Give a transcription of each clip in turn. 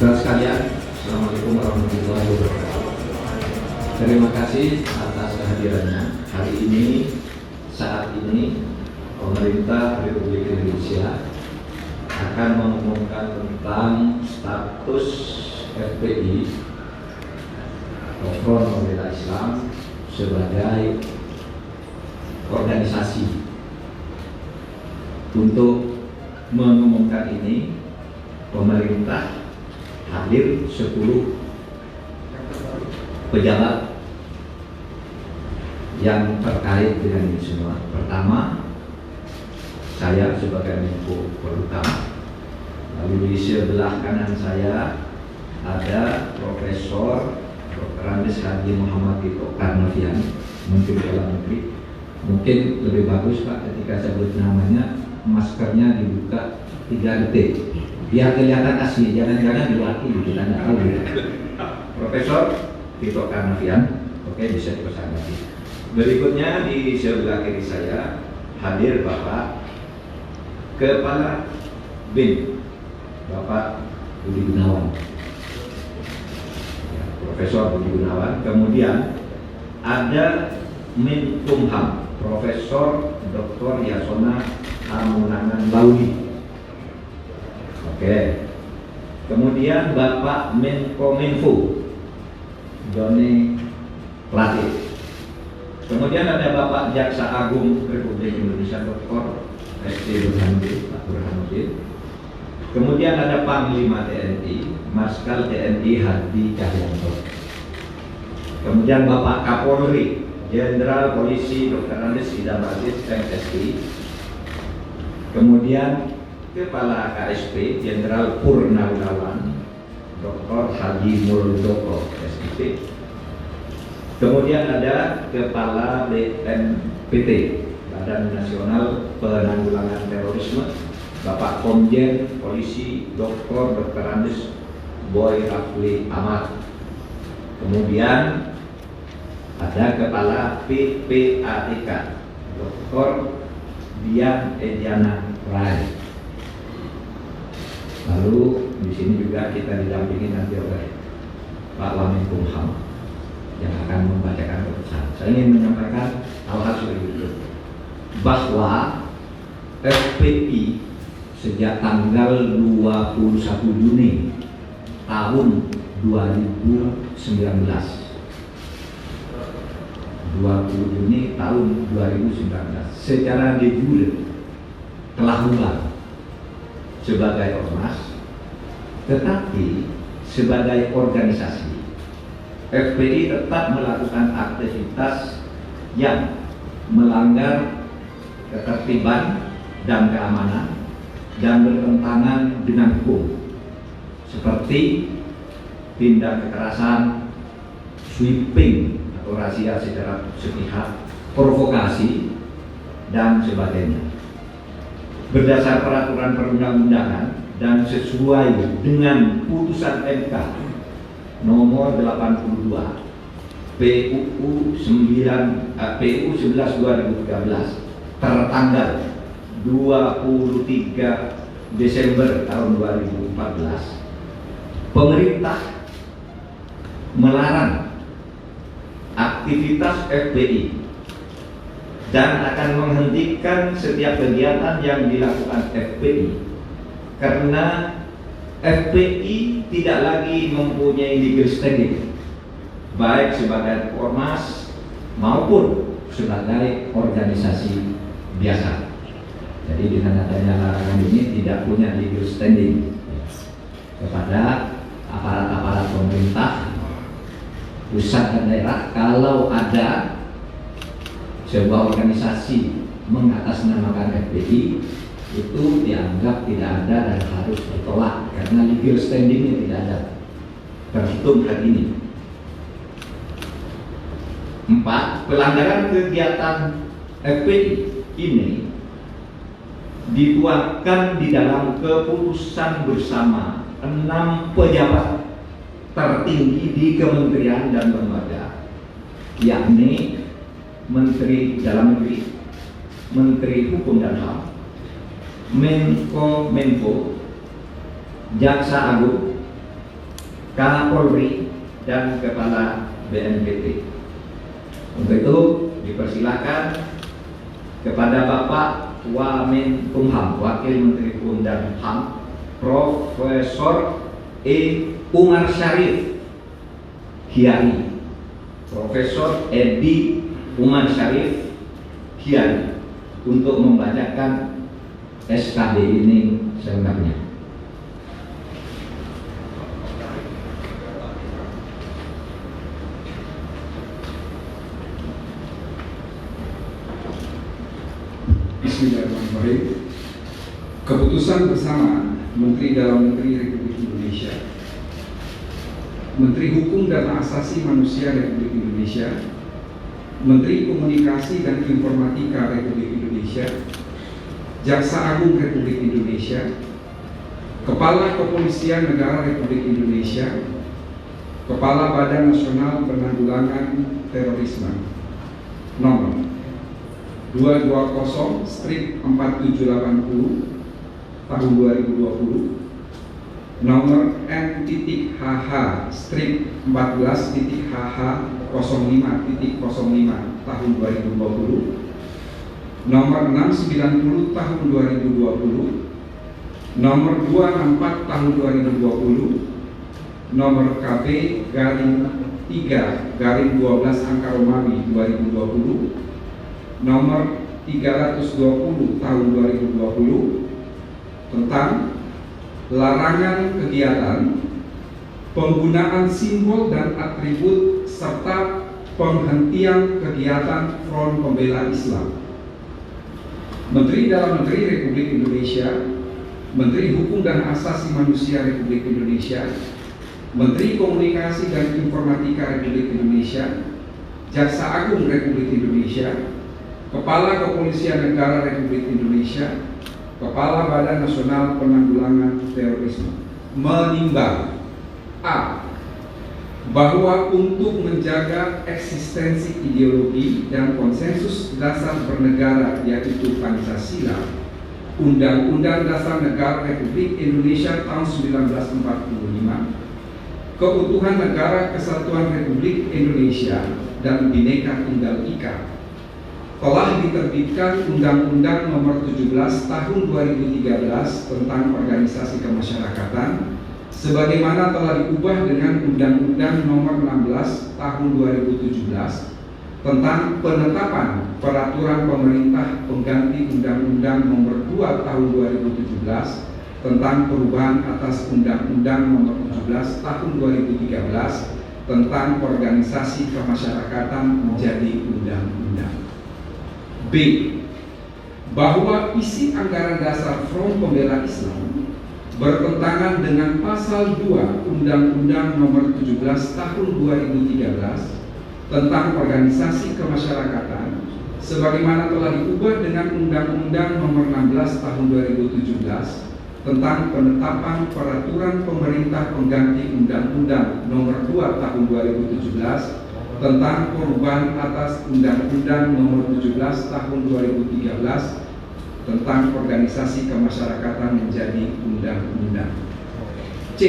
Saudara sekalian, Assalamualaikum warahmatullahi wabarakatuh. Terima kasih atas kehadirannya. Hari ini, saat ini, pemerintah Republik Indonesia akan mengumumkan tentang status FPI Front Pembela Islam sebagai organisasi. Untuk mengumumkan ini, pemerintah hadir 10 pejabat yang terkait dengan ini semua. Pertama, saya sebagai Menko Polhukam. Lalu di sebelah kanan saya ada Profesor Dr. Andes Haji Muhammad Tito Karnavian, Menteri Dalam Negeri. Mungkin lebih bagus Pak ketika sebut namanya maskernya dibuka 3 detik biar kelihatan asli, jangan-jangan diwakili, kita nggak tahu. Profesor Tito Karnavian, oke, bisa dipesan lagi. Berikutnya di sebelah kiri saya hadir Bapak Kepala BIN, Bapak Budi Gunawan, ya, Profesor Budi Gunawan. Kemudian ada Menkumham, Profesor Dr. Yasona Hamunangan Laudi. Oke. Kemudian Bapak Menkominfo Joni Plate. Kemudian ada Bapak Jaksa Agung Republik Indonesia Dr. S.D. Burhanuddin, Pak Burhanuddin. Kemudian ada Panglima TNI Marskal TNI Hadi Cahyanto. Kemudian Bapak Kapolri Jenderal Polisi Dr. Andes Idam Aziz MSI. Kemudian Kepala KSP Jenderal Purnawirawan Dr. Haji Muldoko SIP. Kemudian ada Kepala BNPT Badan Nasional Penanggulangan Terorisme Bapak Komjen Polisi Dr. Andes Boy Rafli Ahmad. Kemudian ada Kepala PPATK Dr. Dian Ediana Rai. Lalu di sini juga kita didampingi nanti oleh Pak Wamenkumham yang akan membacakan keputusan. Saya ingin menyampaikan hal-hal seperti itu, bahwa FPI sejak tanggal 21 Juni tahun 2019, 20 Juni tahun 2019 secara de jure telah bubar sebagai ormas, tetapi sebagai organisasi FPI tetap melakukan aktivitas yang melanggar ketertiban dan keamanan dan bertentangan dengan hukum, seperti tindak kekerasan, sweeping atau razia secara sepihak, provokasi, dan sebagainya. Berdasar peraturan perundang-undangan dan sesuai dengan putusan MK nomor 82 PUU 11 2013 tertanggal 23 Desember tahun 2014, pemerintah melarang aktivitas FPI dan akan menghentikan setiap kegiatan yang dilakukan FPI karena FPI tidak lagi mempunyai legal standing baik sebagai ormas maupun sebagai organisasi biasa. Jadi dengan adanya larangan ini tidak punya legal standing kepada aparat-aparat pemerintah pusat dan daerah. Kalau ada sebuah organisasi mengatasnamakan FPI, itu dianggap tidak ada dan harus ditolak karena legal standingnya tidak ada terhitung hari ini. 4. Pelanggaran kegiatan FPI ini dituangkan di dalam keputusan bersama 6 pejabat tertinggi di kementerian dan lembaga, yakni Menteri Dalam Negeri, Menteri Hukum dan HAM, Menko, Jaksa Agung, Kapolri, dan Kepala BNPT. Untuk itu dipersilakan kepada Bapak Wamenkumham, Wakil Menteri Hukum dan HAM, Profesor Umar Syarif Kiai, Profesor Edi Umar Syarif Kiai, untuk membacakan SKD ini selengkapnya. Bismillahirrahmanirrahim. Keputusan bersama Menteri Dalam Negeri Republik Indonesia, Menteri Hukum dan Asasi Manusia Republik Indonesia, Menteri Komunikasi dan Informatika Republik Indonesia, Jaksa Agung Republik Indonesia, Kepala Kepolisian Negara Republik Indonesia, Kepala Badan Nasional Penanggulangan Terorisme, nomor 220/4780 tahun 2020, nomor N.HH/14.HH05.05 tahun 2020, nomor 690 tahun 2020, nomor 264 tahun 2020, nomor KB-3/12 Romawi 2020, nomor 320 tahun 2020 tentang larangan kegiatan, penggunaan simbol dan atribut serta penghentian kegiatan Front Pembela Islam. Menteri Dalam Negeri Republik Indonesia, Menteri Hukum dan Asasi Manusia Republik Indonesia, Menteri Komunikasi dan Informatika Republik Indonesia, Jaksa Agung Republik Indonesia, Kepala Kepolisian Negara Republik Indonesia, Kepala Badan Nasional Penanggulangan Terorisme menimbang: A. Bahwa untuk menjaga eksistensi ideologi dan konsensus dasar bernegara, yaitu Pancasila, Undang-Undang Dasar Negara Republik Indonesia tahun 1945, keutuhan negara kesatuan Republik Indonesia dan Bhinneka Tunggal Ika, telah diterbitkan Undang-Undang Nomor 17 Tahun 2013 tentang Organisasi Kemasyarakatan, sebagaimana telah diubah dengan Undang-Undang Nomor 16 Tahun 2017 tentang penetapan peraturan pemerintah pengganti Undang-Undang Nomor 2 Tahun 2017 tentang perubahan atas Undang-Undang Nomor 17 Tahun 2013 tentang Organisasi Kemasyarakatan menjadi undang-undang. B. Bahwa isi anggaran dasar Front Pembela Islam bertentangan dengan pasal 2 Undang-Undang Nomor 17 Tahun 2013 tentang Organisasi Kemasyarakatan, sebagaimana telah diubah dengan Undang-Undang Nomor 16 Tahun 2017 tentang penetapan peraturan pemerintah pengganti Undang-Undang Nomor 2 Tahun 2017 tentang perubahan atas Undang-Undang Nomor 17 Tahun 2013 tentang Organisasi Kemasyarakatan menjadi undang-undang. C.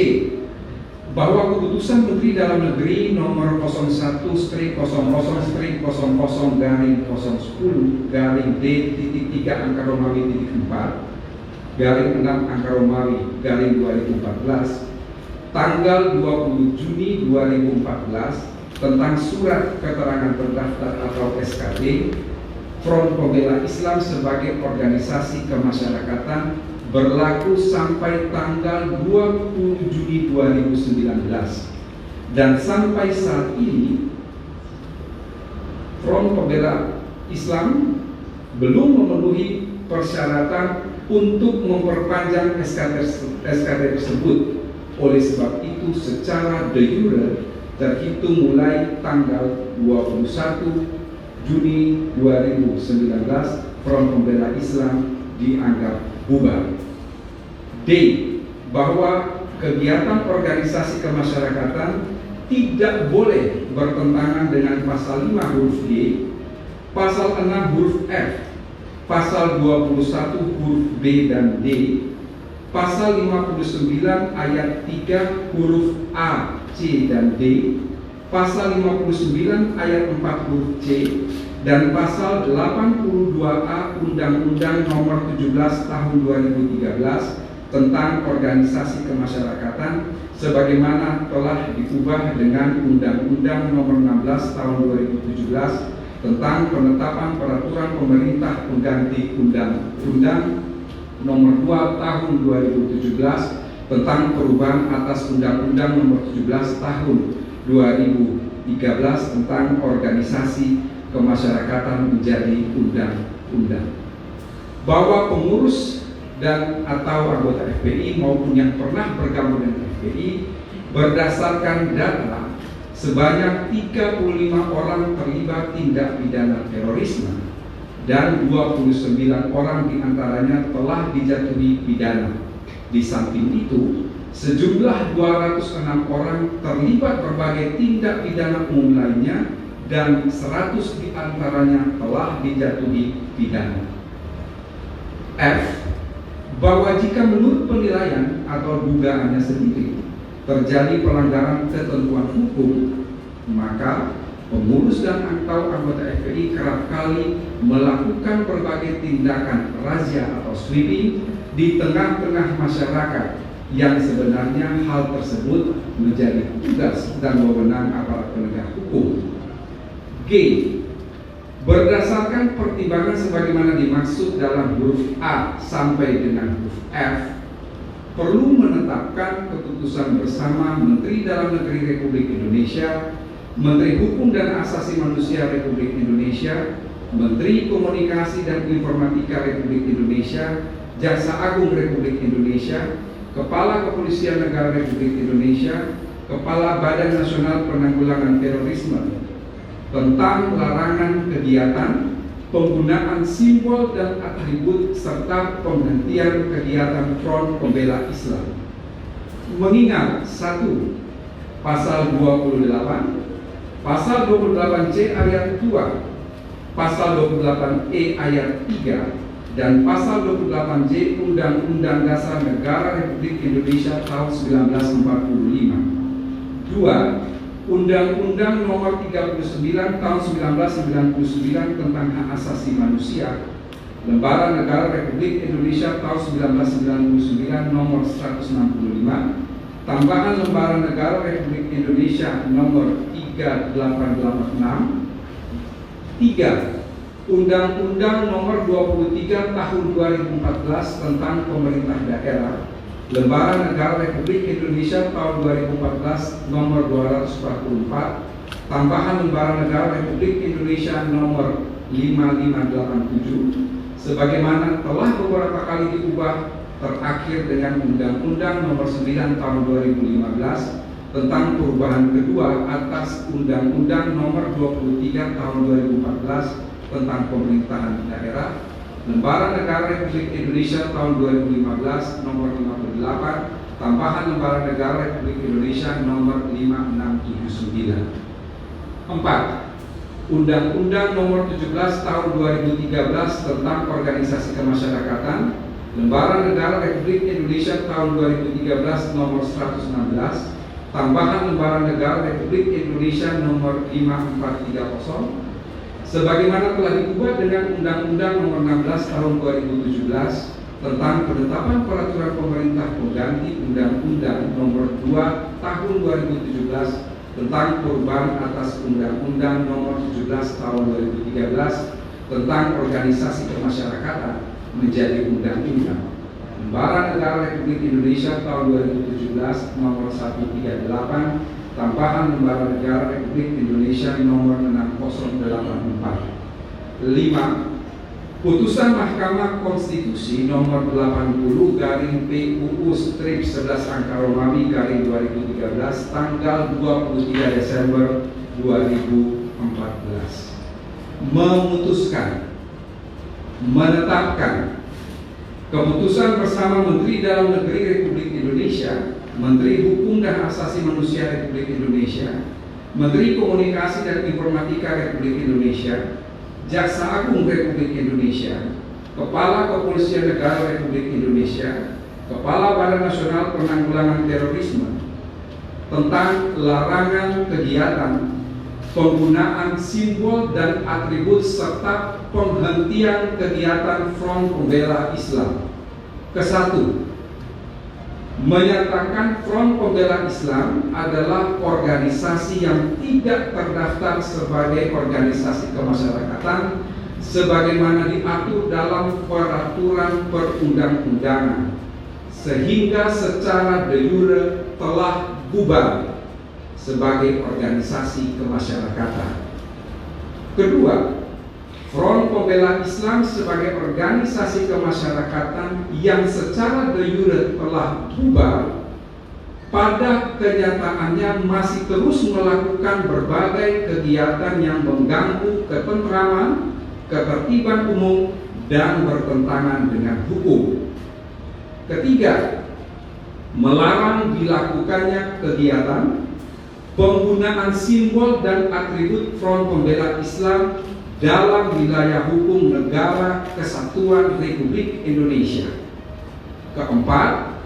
Bahwa keputusan Menteri Dalam Negeri Nomor 01/00/3/4/D-3/6/4/2014 tanggal 20 Juni 2014 tentang Surat Keterangan Terdaftar atau SKT Front Pembela Islam sebagai organisasi kemasyarakatan berlaku sampai tanggal 20 Juni 2019, dan sampai saat ini Front Pembela Islam belum memenuhi persyaratan untuk memperpanjang SKT tersebut. Oleh sebab itu, secara de jure terhitung mulai tanggal 21 Juni 2019, Front Pembela Islam dianggap bubar. D. Bahwa kegiatan organisasi kemasyarakatan tidak boleh bertentangan dengan pasal 5 huruf G, pasal 6 huruf F, pasal 21 huruf B dan D, Pasal 59 ayat 3 huruf A, C, dan D, Pasal 59 ayat 4 huruf C, dan Pasal 82A Undang-Undang Nomor 17 Tahun 2013 tentang Organisasi Kemasyarakatan sebagaimana telah diubah dengan Undang-Undang Nomor 16 Tahun 2017 tentang penetapan peraturan pemerintah pengganti Undang-Undang Nomor 2 Tahun 2017 tentang perubahan atas Undang-Undang Nomor 17 Tahun 2013 tentang organisasi kemasyarakatan menjadi undang-undang. Bahwa pengurus dan atau anggota FPI maupun yang pernah bergabung dengan FPI berdasarkan data sebanyak 35 orang terlibat tindak pidana terorisme dan 29 orang diantaranya telah dijatuhi pidana. Di samping itu, sejumlah 206 orang terlibat berbagai tindak pidana umum lainnya dan 100 diantaranya telah dijatuhi pidana. F. Bahwa jika menurut penilaian atau dugaannya sendiri terjadi pelanggaran ketentuan hukum, maka pengurus dan atau anggota FPI kerap kali melakukan berbagai tindakan razia atau sweeping di tengah-tengah masyarakat yang sebenarnya hal tersebut menjadi tugas dan wewenang aparat penegak hukum. G. Berdasarkan pertimbangan sebagaimana dimaksud dalam huruf A sampai dengan huruf F, perlu menetapkan keputusan bersama Menteri Dalam Negeri Republik Indonesia, Menteri Hukum dan Asasi Manusia Republik Indonesia, Menteri Komunikasi dan Informatika Republik Indonesia, Jaksa Agung Republik Indonesia, Kepala Kepolisian Negara Republik Indonesia, Kepala Badan Nasional Penanggulangan Terorisme tentang larangan kegiatan, penggunaan simbol dan atribut serta penghentian kegiatan Front Pembela Islam. Mengingat 1. Pasal 28, Pasal 28C ayat 2, Pasal 28E ayat 3, dan Pasal 28J Undang-Undang Dasar Negara Republik Indonesia tahun 1945. 2. Undang-Undang Nomor 39 Tahun 1999 tentang Hak Asasi Manusia, Lembaran Negara Republik Indonesia tahun 1999 Nomor 165, Tambahan Lembaran Negara Republik Indonesia Nomor 3886. 3. Undang-Undang Nomor 23 Tahun 2014 tentang Pemerintah Daerah, Lembaran Negara Republik Indonesia tahun 2014 Nomor 244, Tambahan Lembaran Negara Republik Indonesia Nomor 5587, sebagaimana telah beberapa kali diubah, terakhir dengan Undang-Undang Nomor 9 Tahun 2015 tentang perubahan kedua atas Undang-Undang Nomor 23 Tahun 2014 tentang Pemerintahan Daerah, Lembaran Negara Republik Indonesia tahun 2015 Nomor 58, Tambahan Lembaran Negara Republik Indonesia Nomor 5679. 4. Undang-Undang Nomor 17 Tahun 2013 tentang Organisasi Kemasyarakatan, Lembaran Negara Republik Indonesia tahun 2013 Nomor 116, Tambahan Lembaran Negara Republik Indonesia Nomor 5430, sebagaimana telah diubah dengan Undang-Undang Nomor 16 Tahun 2017 tentang penetapan peraturan pemerintah pengganti Undang-Undang Nomor 2 Tahun 2017 tentang perubahan atas Undang-Undang Nomor 17 Tahun 2013 tentang Organisasi Kemasyarakatan menjadi undang-undang. Lembaran Negara Republik Indonesia tahun 2017 Nomor 138, Tambahan Lembaran Negara Republik Indonesia Nomor 6084. 5. Putusan Mahkamah Konstitusi Nomor 80/PUU/11 tanggal 23 Desember 2014 memutuskan menetapkan keputusan bersama Menteri Dalam Negeri Republik Indonesia, Menteri Hukum dan Asasi Manusia Republik Indonesia, Menteri Komunikasi dan Informatika Republik Indonesia, Jaksa Agung Republik Indonesia, Kepala Kepolisian Negara Republik Indonesia, Kepala Badan Nasional Penanggulangan Terorisme tentang larangan kegiatan, penggunaan simbol dan atribut serta penghentian kegiatan Front Pembela Islam. Kesatu, menyatakan Front Pembela Islam adalah organisasi yang tidak terdaftar sebagai organisasi kemasyarakatan sebagaimana diatur dalam peraturan perundang-undangan, sehingga secara de jure telah bubar sebagai organisasi kemasyarakatan. Kedua, Front Pembela Islam sebagai organisasi kemasyarakatan yang secara de jure telah bubar, pada kenyataannya masih terus melakukan berbagai kegiatan yang mengganggu ketentraman, ketertiban umum, dan bertentangan dengan hukum. Ketiga, melarang dilakukannya kegiatan, penggunaan simbol dan atribut Front Pembela Islam dalam wilayah hukum Negara Kesatuan Republik Indonesia. Keempat,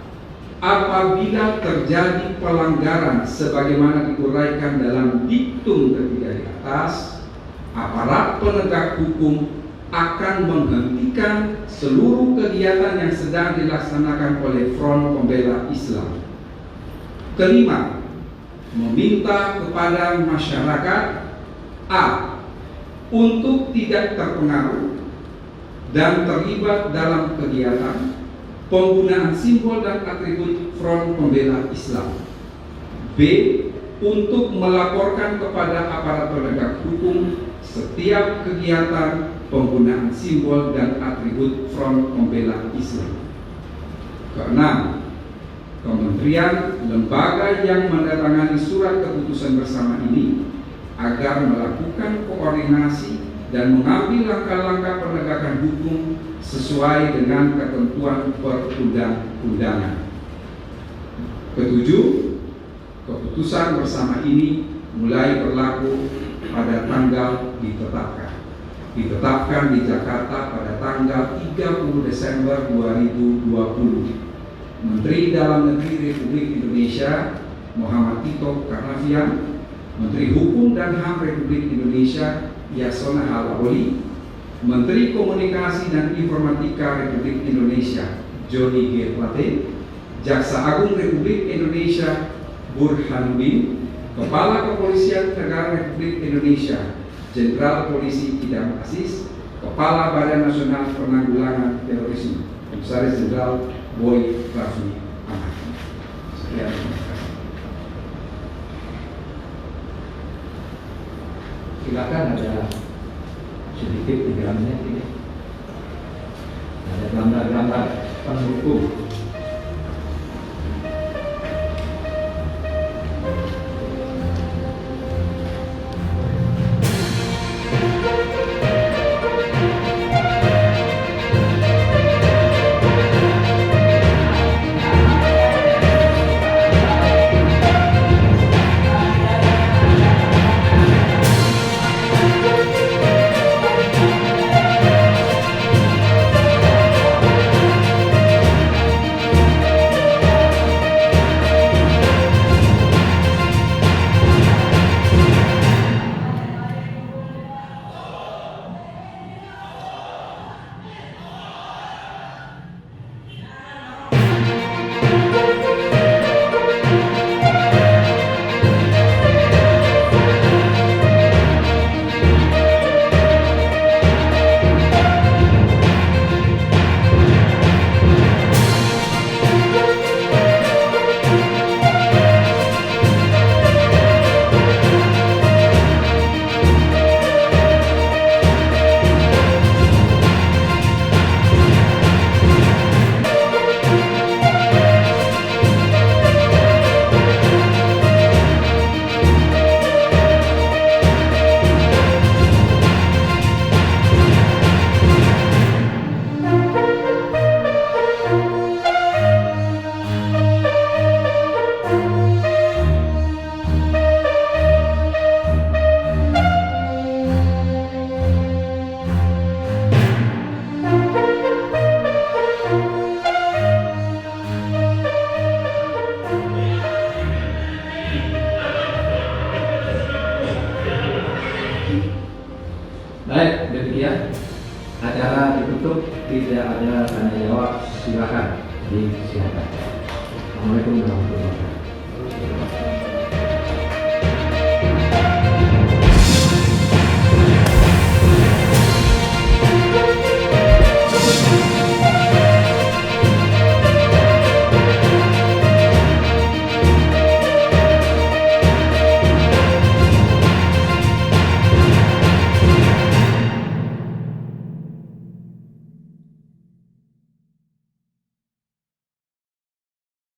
apabila terjadi pelanggaran sebagaimana diuraikan dalam diktum ketiga di atas, aparat penegak hukum akan menghentikan seluruh kegiatan yang sedang dilaksanakan oleh Front Pembela Islam. Kelima, meminta kepada masyarakat A. untuk tidak terpengaruh dan terlibat dalam kegiatan penggunaan simbol dan atribut Front Pembela Islam. B. Untuk melaporkan kepada aparat penegak hukum setiap kegiatan penggunaan simbol dan atribut Front Pembela Islam. Keenam, kementerian lembaga yang menandatangani surat keputusan bersama ini agar melakukan koordinasi dan mengambil langkah-langkah penegakan hukum sesuai dengan ketentuan perundang-undangan. Ketujuh, keputusan bersama ini mulai berlaku pada tanggal ditetapkan di Jakarta pada tanggal 30 Desember 2020. Menteri Dalam Negeri Republik Indonesia Muhammad Tito Karnavian, Menteri Hukum dan HAM Republik Indonesia Yasona Hallaboli, Menteri Komunikasi dan Informatika Republik Indonesia Johnny G. Plate, Jaksa Agung Republik Indonesia Burhanuddin, Kepala Kepolisian Negara Republik Indonesia Jenderal Polisi Idam Aziz, Kepala Badan Nasional Penanggulangan Terorisme Komisaris Jenderal Boy Raffi Ahmad. Sekian. Silakan, ada sedikit 3 menit ini. Ada gambar-gambar pendukung. silakan. Assalamualaikum warahmatullahi wabarakatuh.